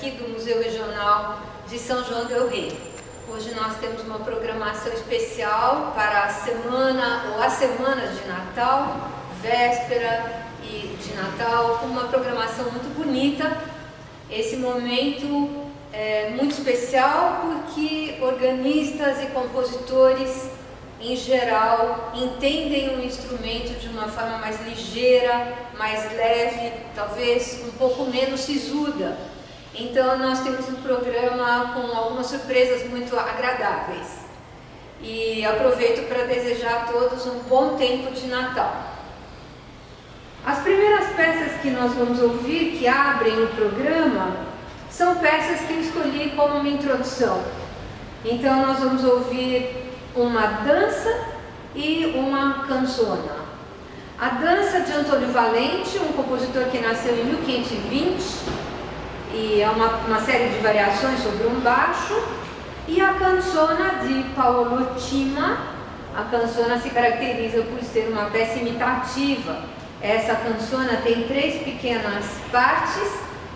aqui do Museu Regional de São João del Rei. Hoje nós temos uma programação especial para a semana ou as semanas de Natal, véspera e de Natal, com uma programação muito bonita. Esse momento é muito especial porque organistas e compositores em geral entendem o instrumento de uma forma mais ligeira, mais leve, talvez um pouco menos sisuda. Então nós temos um programa com algumas surpresas muito agradáveis. E aproveito para desejar a todos um bom tempo de Natal. As primeiras peças que nós vamos ouvir, que abrem o programa, são peças que eu escolhi como uma introdução. Então nós vamos ouvir uma dança e uma canzona. A dança de Antônio Valente, um compositor que nasceu em 1520, e é uma série de variações sobre um baixo, e a canzona de Paolo Cima. A canzona se caracteriza por ser uma peça imitativa. Essa canzona tem 3 pequenas partes,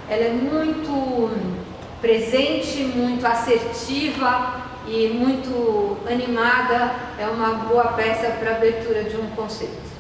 ela é muito presente, muito assertiva e muito animada, é uma boa peça para a abertura de um concerto.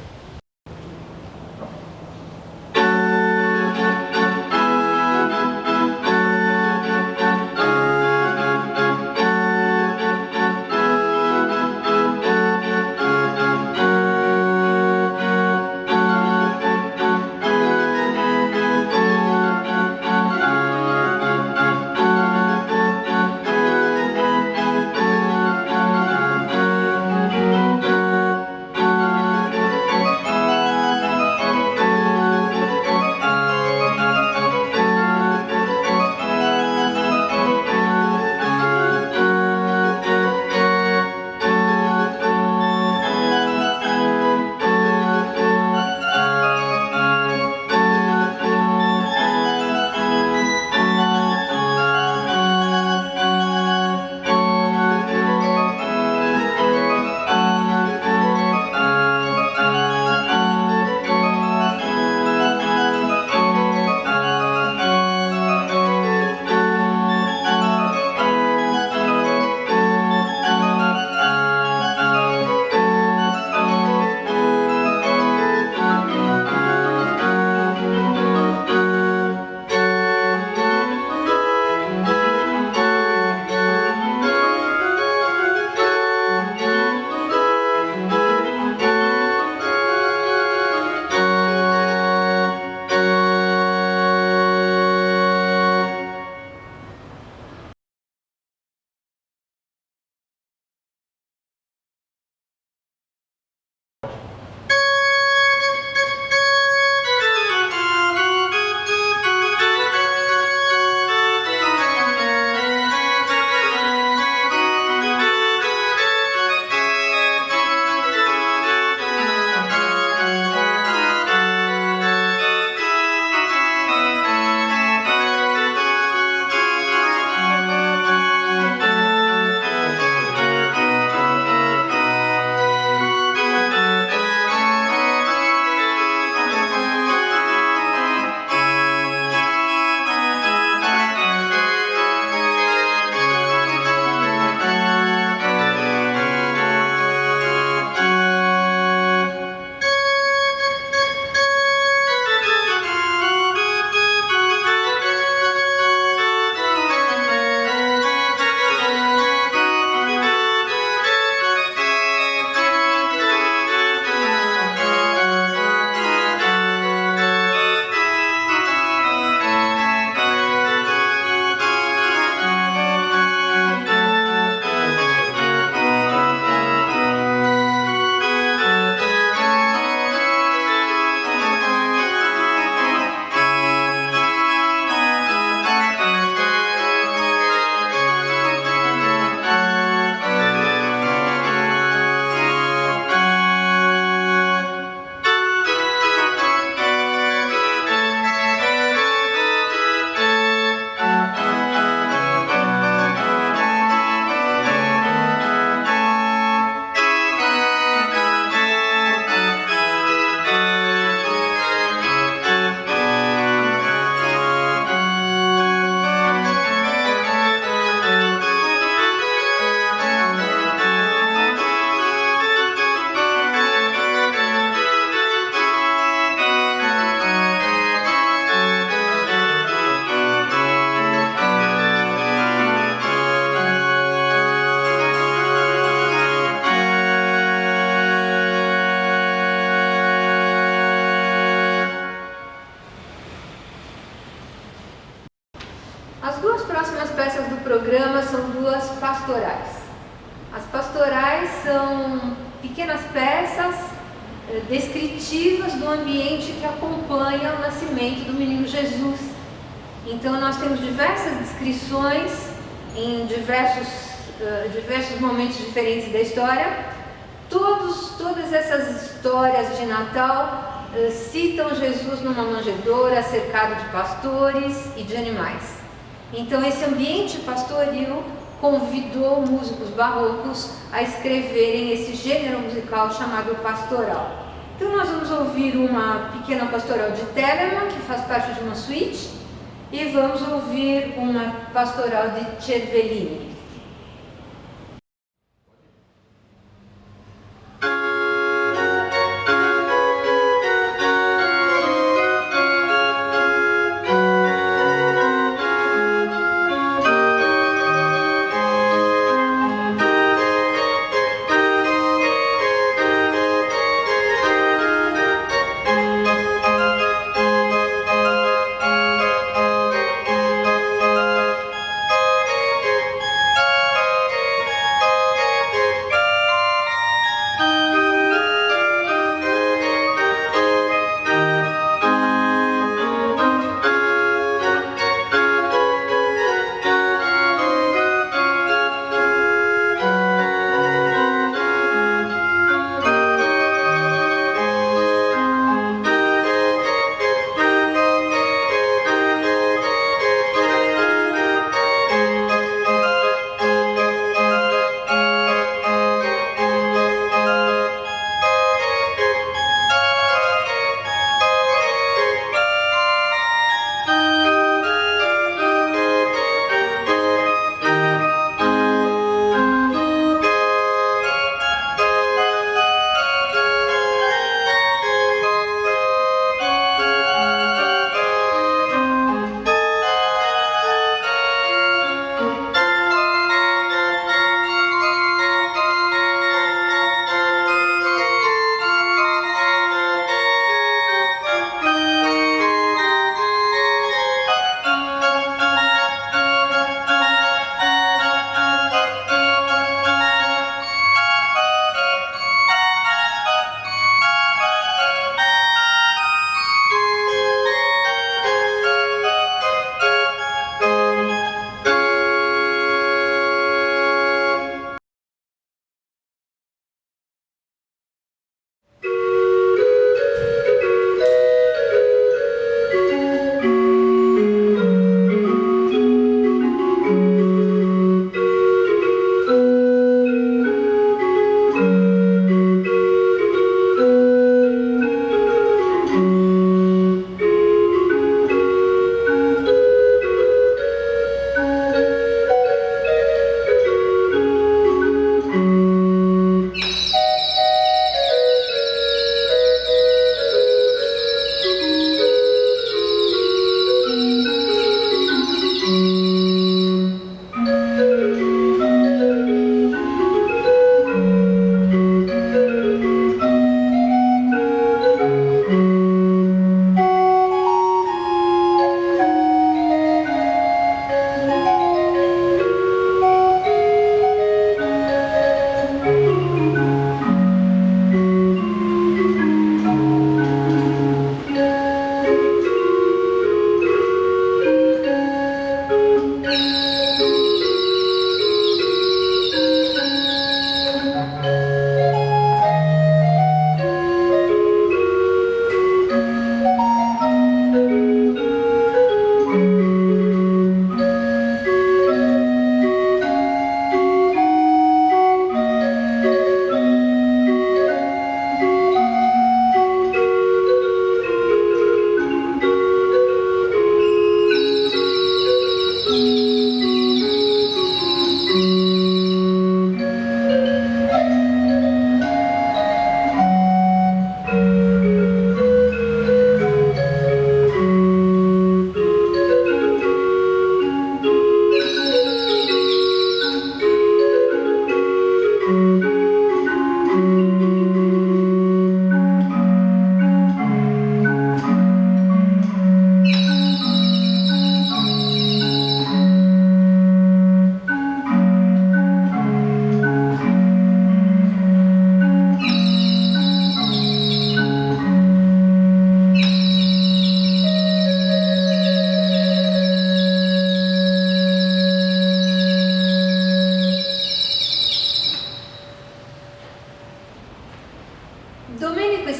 As duas próximas peças do programa são duas pastorais. As pastorais são pequenas peças descritivas do ambiente que acompanha o nascimento do menino Jesus. Então nós temos diversas descrições em diversos momentos diferentes da história. Todas essas histórias de Natal citam Jesus numa manjedoura, cercado de pastores e de animais. Então esse ambiente pastoril convidou músicos barrocos a escreverem esse gênero musical chamado pastoral. Então nós vamos ouvir uma pequena pastoral de Telemann, que faz parte de uma suíte, e vamos ouvir uma pastoral de Cervellini.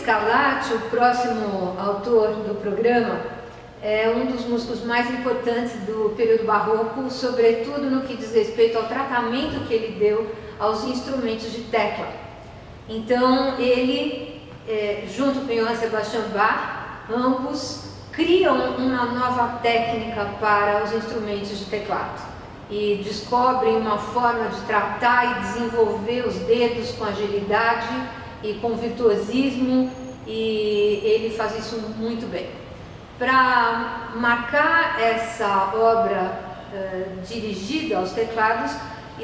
Scarlatti, o próximo autor do programa, é um dos músicos mais importantes do período barroco, sobretudo no que diz respeito ao tratamento que ele deu aos instrumentos de tecla. Então ele, junto com Johann Sebastian Bach, ambos criam uma nova técnica para os instrumentos de teclado e descobrem uma forma de tratar e desenvolver os dedos com agilidade e com virtuosismo, e ele faz isso muito bem. Para marcar essa obra dirigida aos teclados,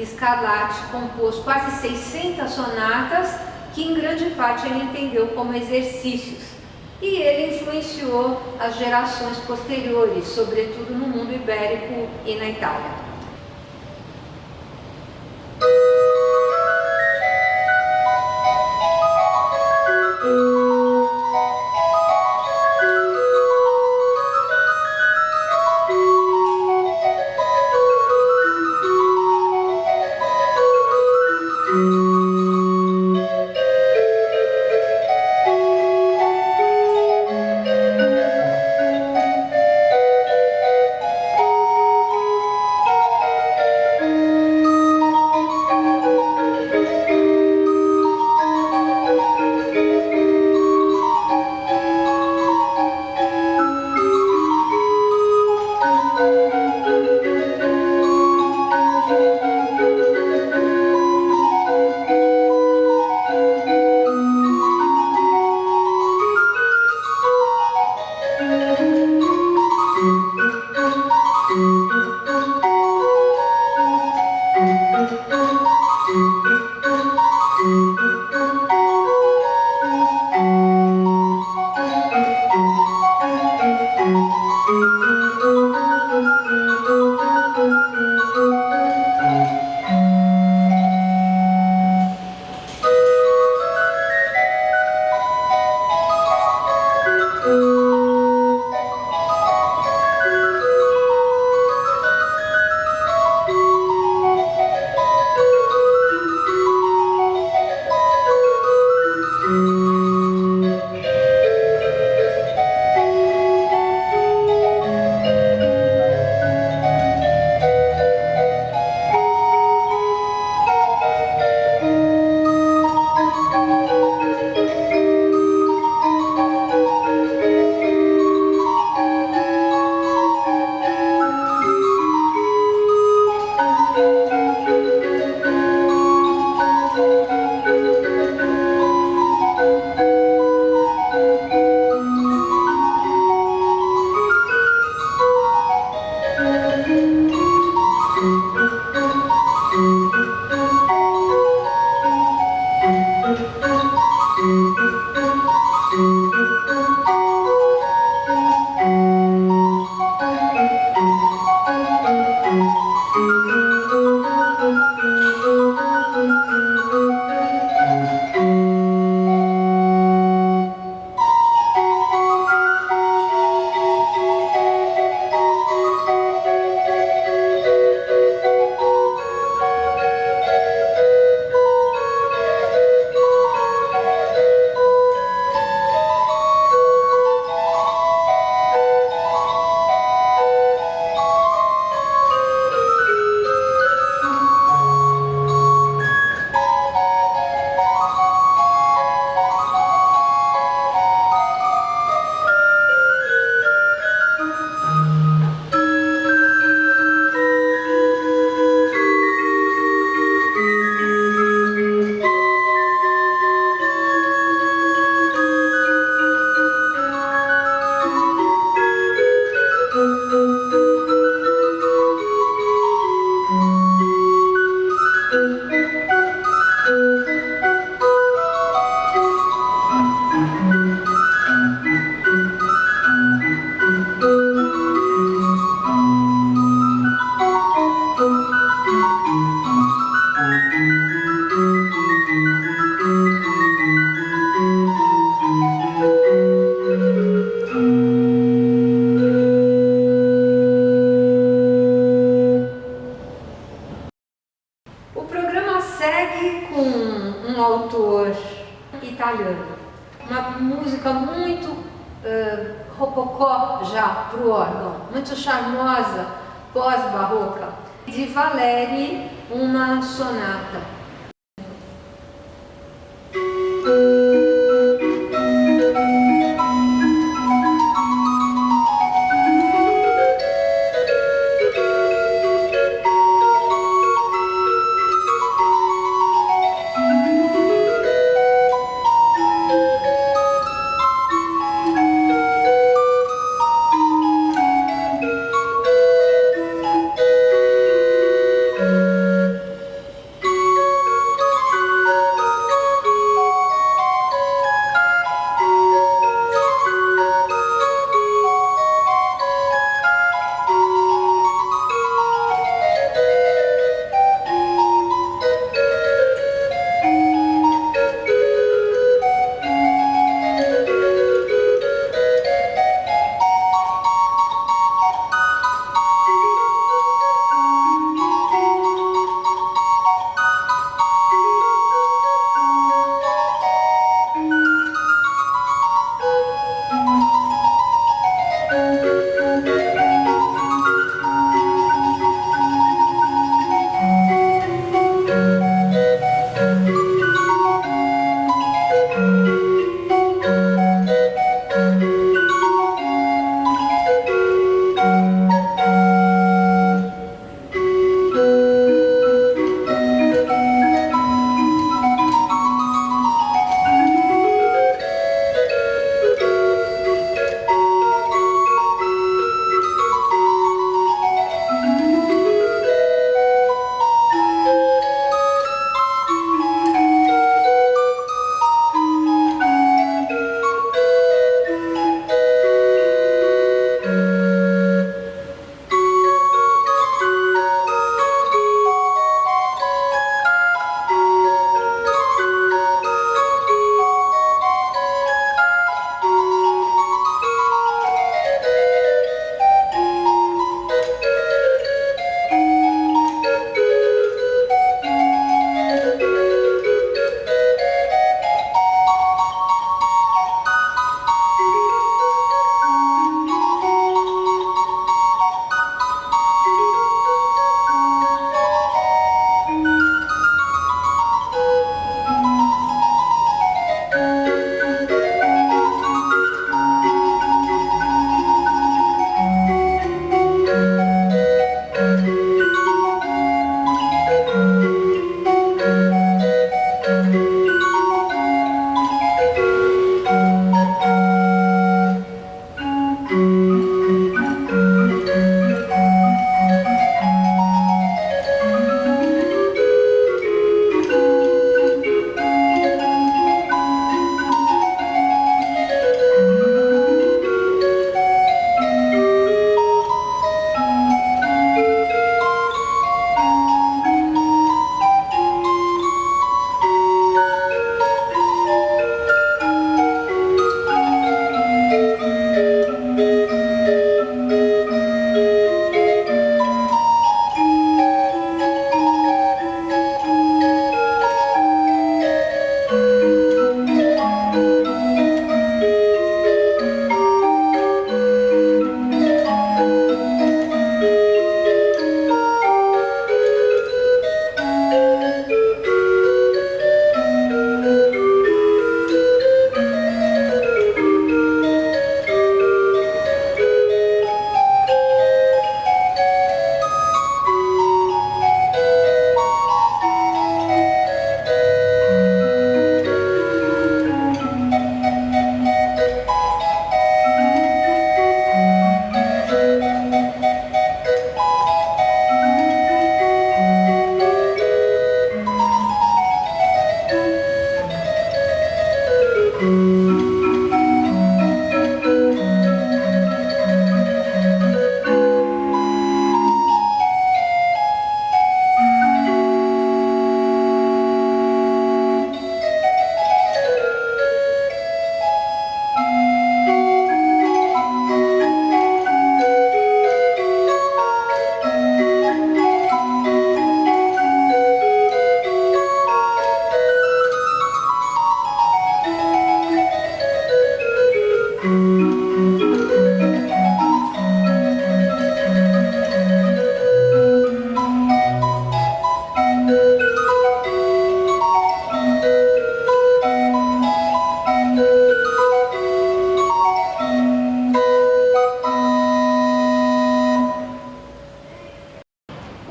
Scarlatti compôs quase 600 sonatas que em grande parte ele entendeu como exercícios, e ele influenciou as gerações posteriores, sobretudo no mundo ibérico e na Itália. uma música muito rococó já para o órgão, muito charmosa, pós-barroca. De Valéry, uma sonata.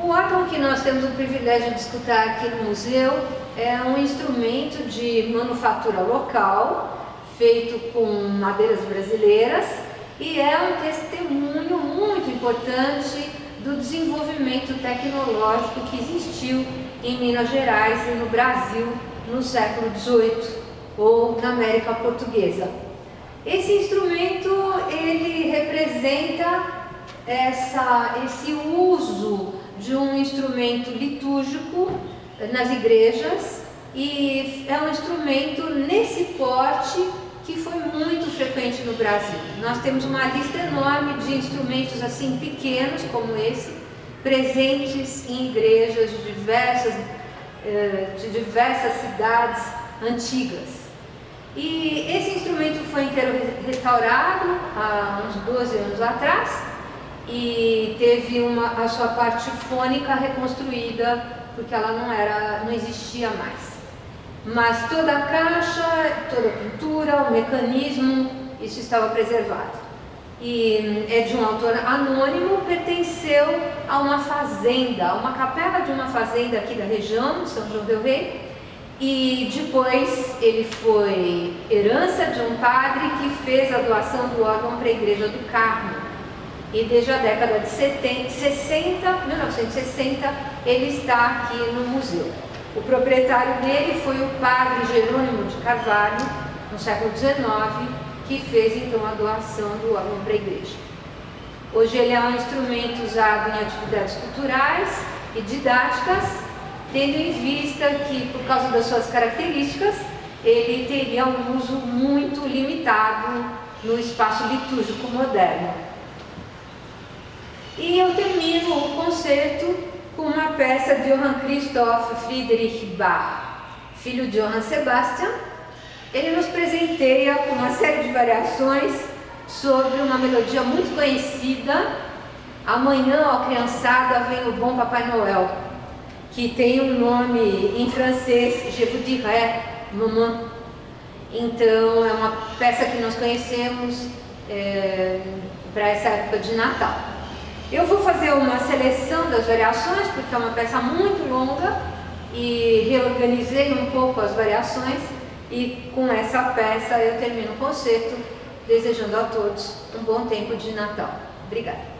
O órgão que nós temos o privilégio de escutar aqui no museu é um instrumento de manufatura local, feito com madeiras brasileiras, e é um testemunho muito importante do desenvolvimento tecnológico que existiu em Minas Gerais e no Brasil no século XVIII ou na América Portuguesa. Esse instrumento ele representa esse uso de um instrumento litúrgico nas igrejas, e é um instrumento nesse porte que foi muito frequente no Brasil. Nós temos uma lista enorme de instrumentos assim pequenos como esse, presentes em igrejas de diversas cidades antigas. E esse instrumento foi inteiro restaurado há uns 12 anos atrás e teve a sua parte fônica reconstruída, porque ela não existia mais. Mas toda a caixa, toda a pintura, o mecanismo, isso estava preservado. E é de um autor anônimo, pertenceu a uma fazenda, a uma capela de uma fazenda aqui da região, de São João del Rei, e depois ele foi herança de um padre que fez a doação do órgão para a Igreja do Carmo. E desde a década de 1960, ele está aqui no museu. O proprietário dele foi o padre Jerônimo de Carvalho, no século XIX, que fez então a doação do órgão para a igreja. Hoje ele é um instrumento usado em atividades culturais e didáticas, tendo em vista que, por causa das suas características, ele teria um uso muito limitado no espaço litúrgico moderno. E eu termino o concerto com uma peça de Johann Christoph Friedrich Bach, filho de Johann Sebastian. Ele nos presenteia com uma série de variações sobre uma melodia muito conhecida, Amanhã, ó criançada, vem o bom Papai Noel, que tem um nome em francês, Je vous dirai, maman. Então é uma peça que nós conhecemos para essa época de Natal. Eu vou fazer uma seleção das variações, porque é uma peça muito longa, e reorganizei um pouco as variações, e com essa peça eu termino o concerto, desejando a todos um bom tempo de Natal. Obrigada.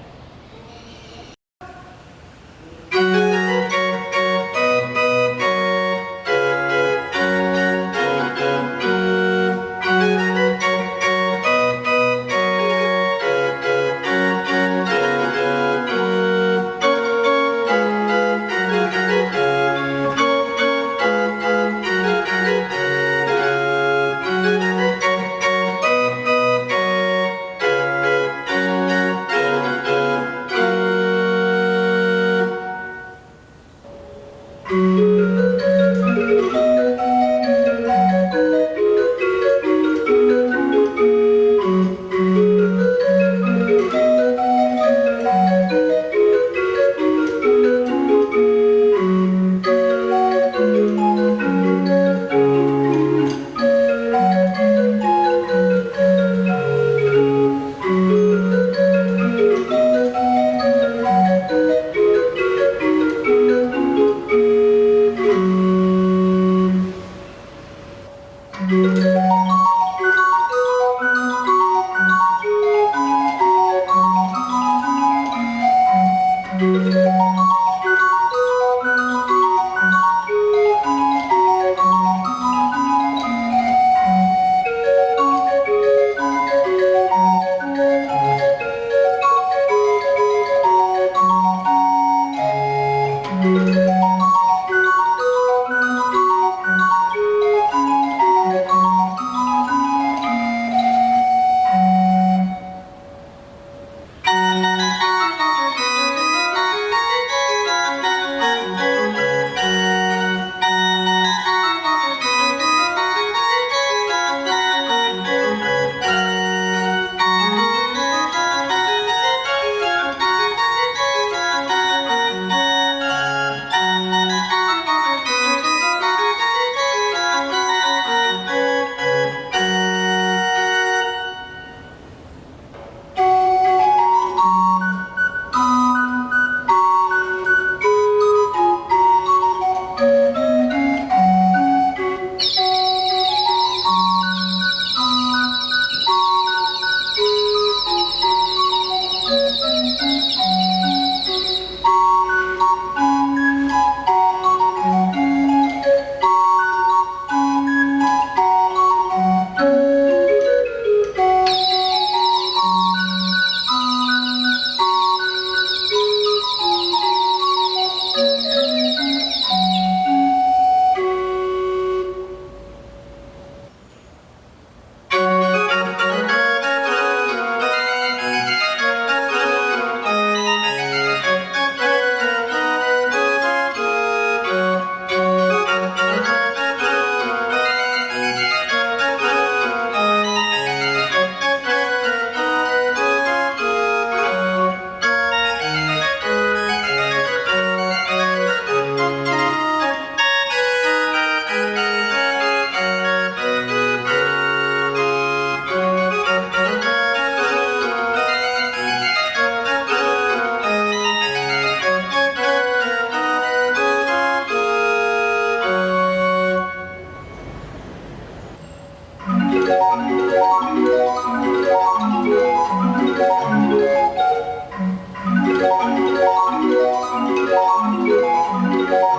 Música